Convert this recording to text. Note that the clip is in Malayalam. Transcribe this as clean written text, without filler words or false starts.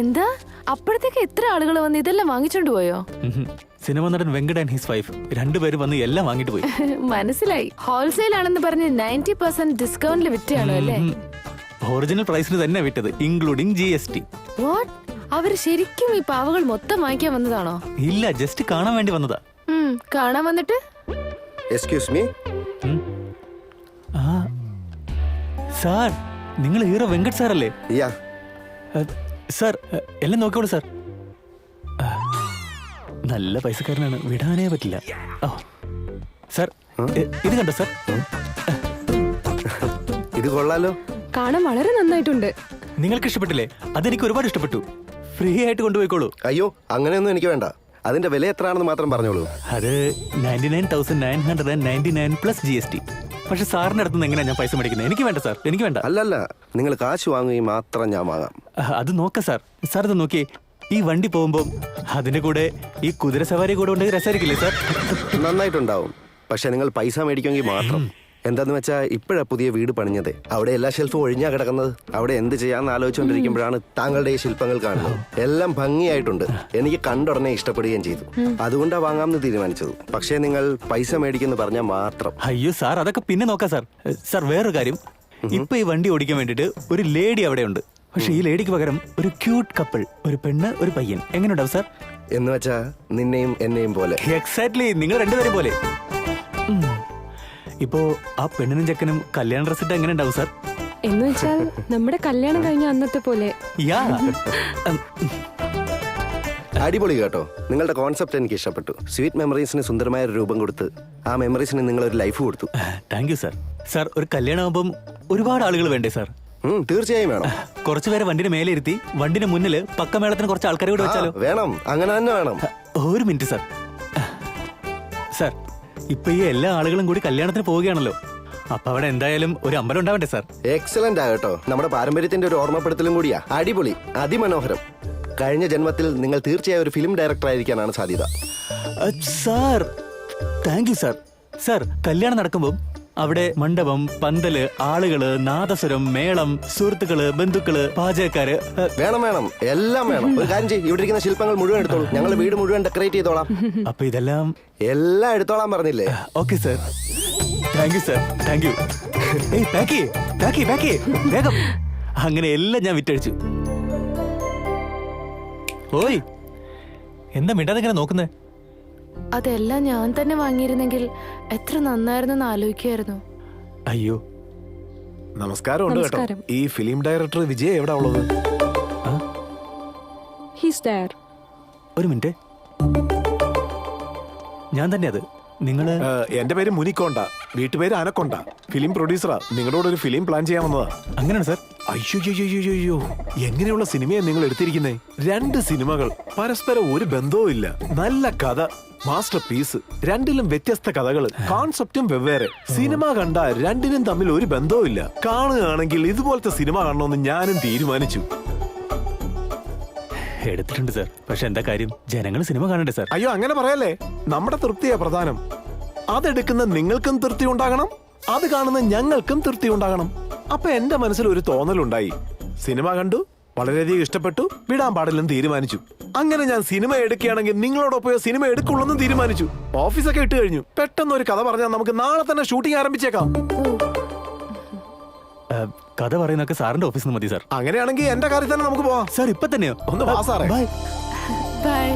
എന്താ അപ്പോഴത്തേക്ക് എത്ര ആളുകൾ വന്ന് ഇതെല്ലാം വാങ്ങിച്ചോണ്ട് പോയോ? സിനിമ നടൻ വെങ്കട് ആൻഡ് ഹിസ് വൈഫ് രണ്ടുപേരും വന്ന് എല്ലാം വാങ്ങിട്ട് പോയി. മനസ്സിലായി. ഹോൾസെയിൽ ആണെന്ന് പറഞ്ഞ് 90% ഡിസ്കൗണ്ടിൽ വിറ്റാണോ അല്ലേ? ഒറിജിനൽ പ്രൈസിന് തന്നെ വിറ്റത്, ഇൻക്ലൂഡിംഗ് GST. വാട്ട്? അവര് ശരിക്കും ഈ പാവകൾ മൊത്തം വാങ്ങിക്കാൻ വന്നതാണോ? ഇല്ല, ജസ്റ്റ് കാണാൻ വേണ്ടി വന്നതാ. കാണാൻ വന്നിട്ട് എക്സ്ക്യൂസ് മീ. സാർ, നിങ്ങൾ ഹീറോ വെങ്കട് സാർ അല്ലേ? യാ. സാർ, എല്ലാം നോക്കിക്കോളൂ സാർ. നല്ല പൈസക്കാരനാണ്, വിടാനേ പറ്റില്ല. സാർ, ഇത് കണ്ടോ സാർ? ഇത് കൊള്ളാലോ. കാണാൻ വളരെ നന്നായിട്ടുണ്ട്. നിങ്ങൾക്ക് ഇഷ്ടപ്പെട്ടില്ലേ? അതെനിക്ക് ഒരുപാട് ഇഷ്ടപ്പെട്ടു. ഫ്രീ ആയിട്ട് കൊണ്ടുപോയിക്കോളൂ. അയ്യോ, അങ്ങനെയൊന്നും എനിക്ക് വേണ്ട. അതിന്റെ വില എത്രയാണെന്ന് മാത്രം പറഞ്ഞോളൂ. അത് 99,999 പ്ലസ് GST. പക്ഷെ സാറിന്റെ അടുത്ത് നിന്ന് എങ്ങനെയാ ഞാൻ പൈസ മേടിക്കുന്നത്? എനിക്ക് വേണ്ട സാർ, എനിക്ക് വേണ്ട. അല്ലല്ല, നിങ്ങൾ കാശ് വാങ്ങുകയും മാത്രം ഞാൻ വാങ്ങാം. അത് നോക്കാം സാർ. സാർ ഇത് നോക്കിയേ, ഈ വണ്ടി പോകുമ്പോൾ അതിന്റെ കൂടെ ഈ കുതിര സവാരി കൂടെ ഉണ്ടെങ്കിൽ രസമായിരിക്കില്ലേ സാർ? നന്നായിട്ടുണ്ടാവും. പക്ഷെ നിങ്ങൾ പൈസ മേടിക്കുമെങ്കിൽ മാത്രം. എന്താന്ന് വെച്ചാൽ ഇപ്പോഴാ പുതിയ വീട് പണിഞ്ഞത്. അവിടെ എല്ലാ ഷെൽഫും ഒഴിഞ്ഞാ കിടക്കുന്നത്. അവിടെ എന്ത് ചെയ്യാന്ന് ആലോചിച്ചുകൊണ്ടിരിക്കുമ്പോഴാണ് താങ്കളുടെ ഈ ശില്പങ്ങൾ കാണുന്നത്. എല്ലാം ഭംഗിയായിട്ടുണ്ട്. എനിക്ക് കണ്ടുടനെ ഇഷ്ടപ്പെടുകയും ചെയ്തു. അതുകൊണ്ടാ വാങ്ങാമെന്ന് തീരുമാനിച്ചത്. പക്ഷേ നിങ്ങൾ പൈസ മേടിക്കുന്നു പറഞ്ഞാൽ മാത്രം. അയ്യോ സാർ, അതൊക്കെ പിന്നെ നോക്കാം സാർ. സാർ, വേറൊരു കാര്യം, ഇപ്പൊ ഈ വണ്ടി ഓടിക്കാൻ വേണ്ടിട്ട് ഒരു ലേഡി അവിടെ ഉണ്ട്. പക്ഷെ ഈ ലേഡിക്ക് പകരം ഒരു ക്യൂട്ട് കപ്പിൾ, ഒരു പെണ്ണ് ഒരു പയ്യൻ. എങ്ങനെയുണ്ടാവും സാർ? എന്ന് വെച്ചാ നിന്നെയും എന്നെയും പോലെ. എക്സാക്ട്ലി, നിങ്ങൾ രണ്ടുപേരും പോലെ. ഇപ്പോ ആ പെണ്ണിനും ചെക്കനും കല്യാണ ഡ്രസ് ഇട്ട് എങ്ങനെ ഉണ്ടാവും സാർ? എന്ന് വെച്ചാൽ നമ്മുടെ കല്യാണം കഴിഞ്ഞ അന്നത്തെ പോലെ. യാ. അടിപൊളി കേട്ടോ. നിങ്ങളുടെ കോൺസെപ്റ്റ് എനിക്ക് ഇഷ്ടപ്പെട്ടു. സ്വീറ്റ് മെമ്മറീസിന് സുന്ദരമായ ഒരു രൂപം കൊടുത്ത് ആ മെമ്മറീസിന് നിങ്ങൾ ഒരു ലൈഫ് കൊടുത്തു. Thank you sir. സാർ, ഒരു കല്യാണം ആകുമ്പം ഒരുപാട് ആളുകൾ വേണ്ടേ സാർ? തീർച്ചയായും വേണം. കുറച്ചുപേരെ വണ്ടിന് മേലെ ഇരുത്തി വണ്ടിന് മുന്നിൽ പക്കമേളത്തിന് കുറച്ച് ആൾക്കാരെ കൂടെ വെച്ചാലോ? വേണം, അങ്ങനെ തന്നെ വേണം. ഒരു മിനിറ്റ് സാർ. സാർ, ഇപ്പൊ ഈ എല്ലാ ആളുകളും കൂടി കല്യാണത്തിന് പോവുകയാണല്ലോ. അപ്പൊ അവിടെ എന്തായാലും ഒരു അമ്പലം ഉണ്ടാവണ്ടേ സാർ? എക്സലന്റ് ആകട്ടോ. നമ്മുടെ പാരമ്പര്യത്തിന്റെ ഒരു ഓർമ്മപ്പെടുത്തലും കൂടിയാ. അടിപൊളി, അതിമനോഹരം. കഴിഞ്ഞ ജന്മത്തിൽ നിങ്ങൾ തീർച്ചയായും ഒരു ഫിലിം ഡയറക്ടർ ആയിരിക്കാനാണ് സാധ്യത. Sir, thank you sir. Sir, കല്യാണം നടക്കുമ്പോൾ അവിടെ മണ്ഡപം, പന്തല്, ആളുകള്, നാദസ്വരം, മേളം, സുഹൃത്തുക്കള്, ബന്ധുക്കള്, പാചകക്കാര്. വേണം വേണം, എല്ലാം വേണം. ഒരു കാര്യം ചെയ്യ്, ഇവിടെ ഇരിക്കുന്ന ശില്പങ്ങൾ മുഴുവൻ എടുത്തോളൂ. ഞങ്ങൾ വീട് മുഴുവൻ ഡെക്കറേറ്റ് ചെയ്തോളാം. അപ്പൊ ഇതെല്ലാം എല്ലാം എടുത്തോളാൻ പറഞ്ഞില്ലേ? Okay sir. Thank you sir, thank you. വേഗം. അങ്ങനെ എല്ലാം ഞാൻ വിറ്റഴിച്ചു. ഓയ്, എന്താ മിണ്ടാതെ ഇങ്ങനെ നോക്കുന്നേ? അതെല്ലാം ഞാൻ തന്നെ വാങ്ങിയിരുന്നെങ്കിൽ എത്ര നന്നായിരുന്നു ആലോചിക്കായിരുന്നു. അയ്യോ, നമസ്കാരം. ഉണ്ട് കേട്ടോ. ഈ ഫിലിം ഡയറക്ടർ വിജയ് എവിടെ ഉള്ളത്? ഒരു മിനിറ്റ്, ഞാൻ തന്നെ അത്. നിങ്ങള്? എന്റെ പേര് മുനിക്കൊണ്ട, വീട്ടുപേര് അനക്കൊണ്ട. ഫിലിം പ്രൊഡ്യൂസറാ. നിങ്ങളോട് ഒരു ഫിലിം പ്ലാൻ ചെയ്യാൻ വന്നതാ. അങ്ങനെയാണ് സാർ. അയ്യോ, എങ്ങനെയുള്ള സിനിമയാണ് നിങ്ങൾ എടുത്തിരിക്കുന്നേ? 2 സിനിമകൾ, പരസ്പരം ഒരു ബന്ധവും ഇല്ല. നല്ല കഥ, മാസ്റ്റർ പീസ്. രണ്ടിലും വ്യത്യസ്ത കഥകൾ, കോൺസെപ്റ്റും വെവ്വേറെ. സിനിമ കണ്ട രണ്ടിനും തമ്മിൽ ഒരു ബന്ധവും ഇല്ല. കാണുകയാണെങ്കിൽ ഇതുപോലത്തെ സിനിമ കാണണമെന്ന് ഞാനും തീരുമാനിച്ചു. എടുത്തിട്ടുണ്ട് സാർ. പക്ഷെ എന്താ കാര്യം? ജനങ്ങൾ സിനിമ കാണണ്ടേ സാർ? അയ്യോ, അങ്ങനെ പറയല്ലേ. നമ്മുടെ തൃപ്തിയാ പ്രധാനം. അതെടുക്കുന്ന നിങ്ങൾക്കും തൃപ്തി ഉണ്ടാകണം, അത് കാണുന്ന ഞങ്ങൾക്കും തൃപ്തി ഉണ്ടാകണം. അപ്പൊ എന്റെ മനസ്സിൽ ഒരു തോന്നലുണ്ടായി. സിനിമ കണ്ടു, വളരെയധികം ഇഷ്ടപ്പെട്ടു, വിടാൻ പാടില്ലെന്ന് തീരുമാനിച്ചു. അങ്ങനെ ഞാൻ സിനിമ എടുക്കുകയാണെങ്കിൽ നിങ്ങളോടൊപ്പം സിനിമ എടുക്കുള്ളെന്നും തീരുമാനിച്ചു. ഓഫീസൊക്കെ ഇട്ട് കഴിഞ്ഞു. പെട്ടെന്ന് ഒരു കഥ പറഞ്ഞാൽ നമുക്ക് നാളെ തന്നെ ഷൂട്ടിംഗ് ആരംഭിച്ചേക്കാം. കഥ പറയുന്നൊക്കെ സാറിന്റെ ഓഫീസിൽ നിന്ന് മതി സാർ. അങ്ങനെയാണെങ്കിൽ എന്റെ കാര്യത്തിൽ തന്നെ നമുക്ക് പോവാം. സാർ, ഇപ്പൊ തന്നെയോ? ഒന്ന് വാ സാറേ. ബൈ. ബൈ.